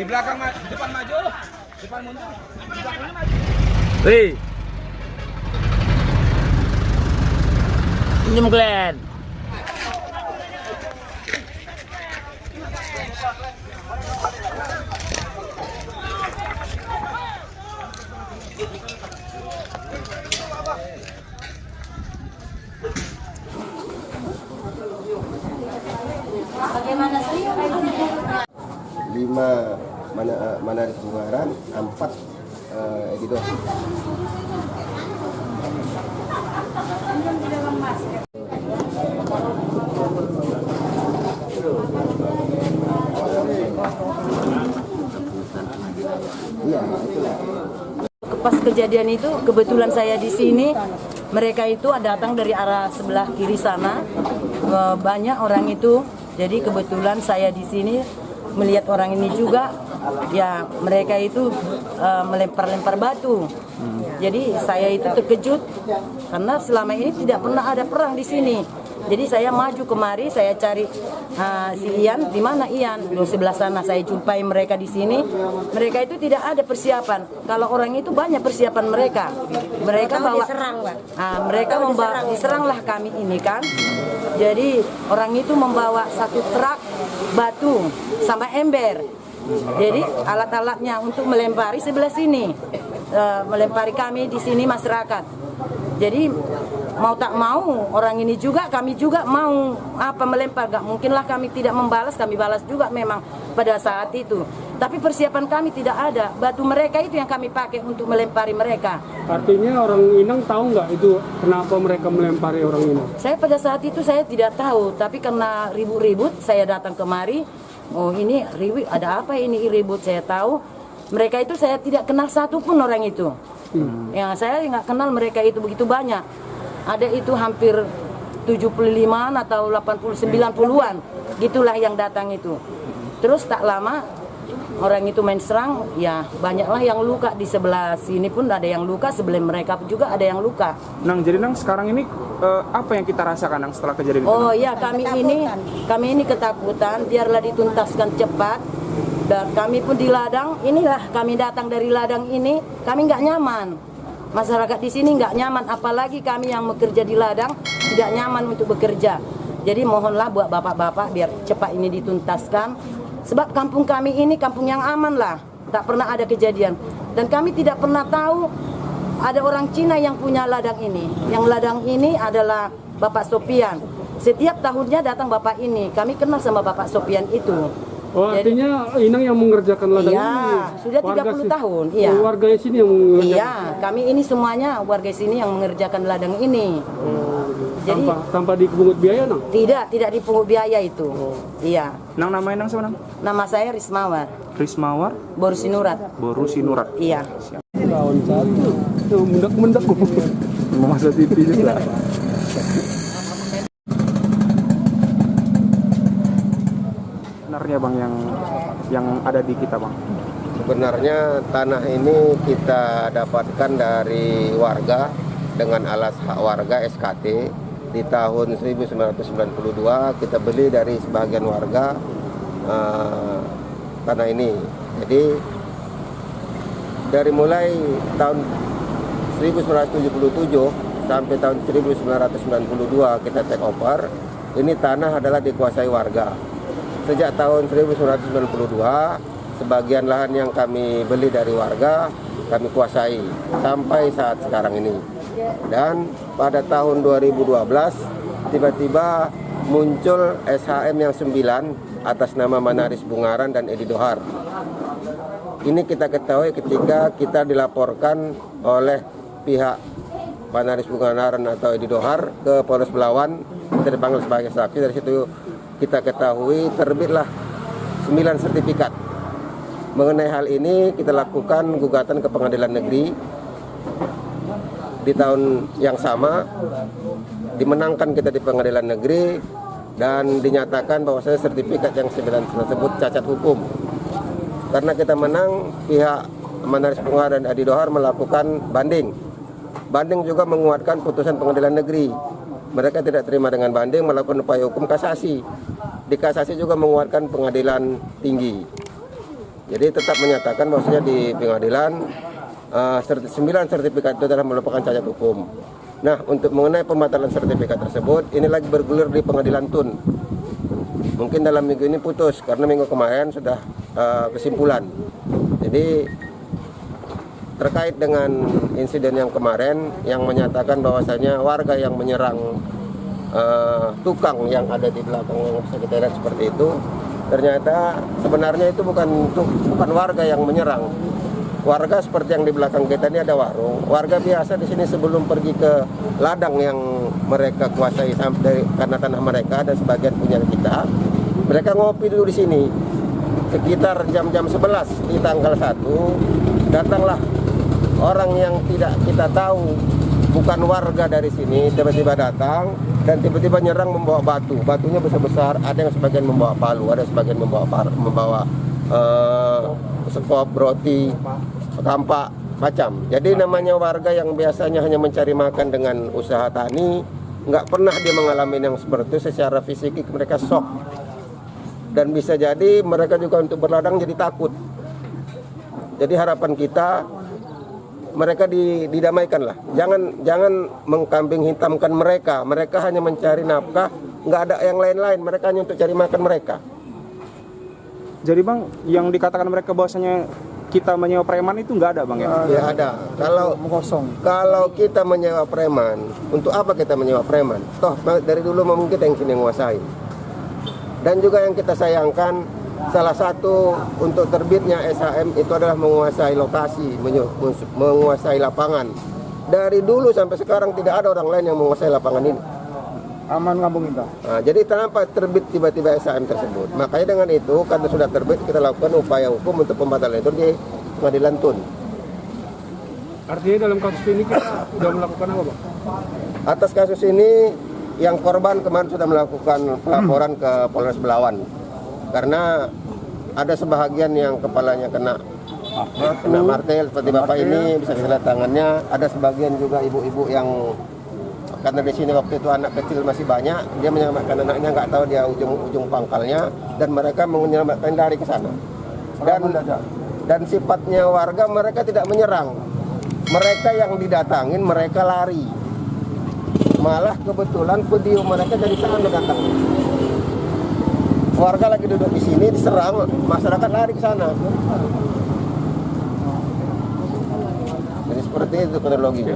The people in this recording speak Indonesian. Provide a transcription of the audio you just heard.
belakang, di depan maju, depan mundur, di belakangnya maju. Wih. Senyum Glenn. Bagaimana sih? 5 Manaris Bungaran, 4 editor. Iya, itulah. Pas kejadian itu kebetulan saya di sini, mereka itu datang dari arah sebelah kiri sana, banyak orang itu. Jadi kebetulan saya di sini melihat orang ini juga, ya mereka itu melempar-lempar batu. Jadi saya itu terkejut karena selama ini tidak pernah ada perang di sini. Jadi saya maju kemari, saya cari si Ian, di mana Ian? Di sebelah sana saya jumpai mereka di sini. Mereka itu tidak ada persiapan. Kalau orang itu banyak persiapan mereka. Mereka bawa diserang, mereka membawa diseranglah kami ini kan. Jadi orang itu membawa satu truk batu sama ember. Jadi alat-alatnya untuk melempari sebelah sini, melempari kami di sini masyarakat. Jadi mau tak mau orang ini juga, kami juga mau melempar. Gak mungkinlah kami tidak membalas, kami balas juga memang pada saat itu. Tapi persiapan kami tidak ada. Batu mereka itu yang kami pakai untuk melempari mereka. Artinya orang Inang tahu nggak itu kenapa mereka melempari orang Inang? Saya pada saat itu saya tidak tahu, tapi karena ribut-ribut saya datang kemari. Oh ini ribut, ada apa ini ribut? Saya tahu mereka itu saya tidak kenal satu pun orang itu. Yang saya nggak kenal mereka itu begitu banyak. Ada itu hampir 75-an atau 80-90-an, gitulah yang datang itu. Terus tak lama orang itu main serang, ya banyaklah yang luka di sebelah sini pun ada yang luka, sebelah mereka juga ada yang luka. Nang, jadi Nang sekarang ini apa yang kita rasakan Nang setelah kejadian itu? Oh ya, kami ini ketakutan, biarlah dituntaskan cepat. Dan kami pun di ladang, inilah kami datang dari ladang ini, kami nggak nyaman. Masyarakat di sini nggak nyaman, apalagi kami yang bekerja di ladang tidak nyaman untuk bekerja. Jadi mohonlah buat bapak-bapak biar cepat ini dituntaskan. Sebab kampung kami ini kampung yang aman lah, tak pernah ada kejadian. Dan kami tidak pernah tahu ada orang Cina yang punya ladang ini. Yang ladang ini adalah Bapak Sopian. Setiap tahunnya datang bapak ini, kami kenal sama Bapak Sopian itu. Oh, artinya Inang yang mengerjakan ladang ini? Iya, sudah 30 tahun. Iya. Warga sini yang mengerjakan? Iya, kami ini semuanya warga sini yang mengerjakan ladang ini. Jadi tanpa dipungut biaya, Nang? Tidak dipungut biaya itu. Iya. Nang, namanya Nang siapa Nang? Nama saya Rismawar. Rismawar Borusinurat. Borusinurat. Iya. Lawan satu. Mendak-mendak. Masa TV juga. Sebenarnya Bang yang ada di kita Bang. Sebenarnya tanah ini kita dapatkan dari warga dengan alas hak warga SKT di tahun 1992. Kita beli dari sebagian warga tanah ini. Jadi dari mulai tahun 1977 sampai tahun 1992 kita take over. Ini tanah adalah dikuasai warga. Sejak tahun 1992, sebagian lahan yang kami beli dari warga, kami kuasai sampai saat sekarang ini. Dan pada tahun 2012, tiba-tiba muncul SHM yang 9 atas nama Manaris Bungaran dan Edi Dohar. Ini kita ketahui ketika kita dilaporkan oleh pihak Manaris Bungaran atau Edi Dohar ke Polres Belawan. Kita dipanggil sebagai saksi. Dari situ kita ketahui terbitlah 9 sertifikat. Mengenai hal ini kita lakukan gugatan ke pengadilan negeri. Di tahun yang sama dimenangkan kita di pengadilan negeri dan dinyatakan bahwasanya sertifikat yang 9 tersebut cacat hukum. Karena kita menang, pihak Manaris Bungaran dan Edi Dohar melakukan banding. Banding juga menguatkan putusan pengadilan negeri. Mereka tidak terima dengan banding, melakukan upaya hukum kasasi. Di kasasi juga menguatkan pengadilan tinggi. Jadi tetap menyatakan bahwasanya di pengadilan 9 sertifikat itu adalah merupakan cacat hukum. Nah, untuk mengenai pembatalan sertifikat tersebut, ini lagi bergulir di pengadilan Tun. Mungkin dalam minggu ini putus, karena minggu kemarin sudah kesimpulan. Jadi terkait dengan insiden yang kemarin yang menyatakan bahwasanya warga yang menyerang tukang yang ada di belakang sekretariat seperti itu, ternyata sebenarnya itu bukan warga yang menyerang. Warga seperti yang di belakang kita ini ada warung. Warga biasa di sini sebelum pergi ke ladang yang mereka kuasai karena tanah mereka dan sebagian punya kita, mereka ngopi dulu di sini. Sekitar jam-jam 11 di tanggal 1 datanglah orang yang tidak kita tahu, bukan warga dari sini, tiba-tiba datang dan tiba-tiba nyerang membawa batu. Batunya besar-besar, ada yang sebagian membawa palu, ada sebagian membawa sekop, roti, kampak, macam. Jadi namanya warga yang biasanya hanya mencari makan dengan usaha tani, nggak pernah dia mengalami yang seperti itu. Secara fisik mereka shock. Dan bisa jadi mereka juga untuk berladang jadi takut. Jadi harapan kita mereka didamaikan lah. Jangan mengkambing hitamkan mereka. Mereka hanya mencari nafkah, nggak ada yang lain-lain. Mereka hanya untuk cari makan mereka. Jadi Bang, yang dikatakan mereka bahwasanya kita menyewa preman itu nggak ada Bang ya? Ya ada. Kalau kita menyewa preman, untuk apa kita menyewa preman? Toh dari dulu memang kita yang sini menguasai. Dan juga yang kita sayangkan, salah satu untuk terbitnya SHM itu adalah menguasai lokasi, menguasai lapangan. Dari dulu sampai sekarang tidak ada orang lain yang menguasai lapangan ini. Aman Kampung Indah. Nah, jadi kenapa terbit tiba-tiba SHM tersebut? Makanya dengan itu, karena sudah terbit, kita lakukan upaya hukum untuk pembatalan itu di pengadilan Tun. Artinya dalam kasus ini kita sudah melakukan apa, Pak? Atas kasus ini, yang korban kemarin sudah melakukan pelaporan ke Polres Belawan. Karena ada sebahagian yang kepalanya kena martel, seperti Bapak ini, bisa kita lihat tangannya. Ada sebagian juga ibu-ibu yang karena di sini waktu itu anak kecil masih banyak, dia menyelamatkan anaknya, nggak tahu dia ujung pangkalnya, dan mereka menyelamatkan lari ke sana. Dan sifatnya warga, mereka tidak menyerang. Mereka yang didatangin, mereka lari. Malah kebetulan video mereka jadi sangat datang. Warga lagi duduk di sini diserang, masyarakat lari ke sana. Jadi seperti itu kronologinya.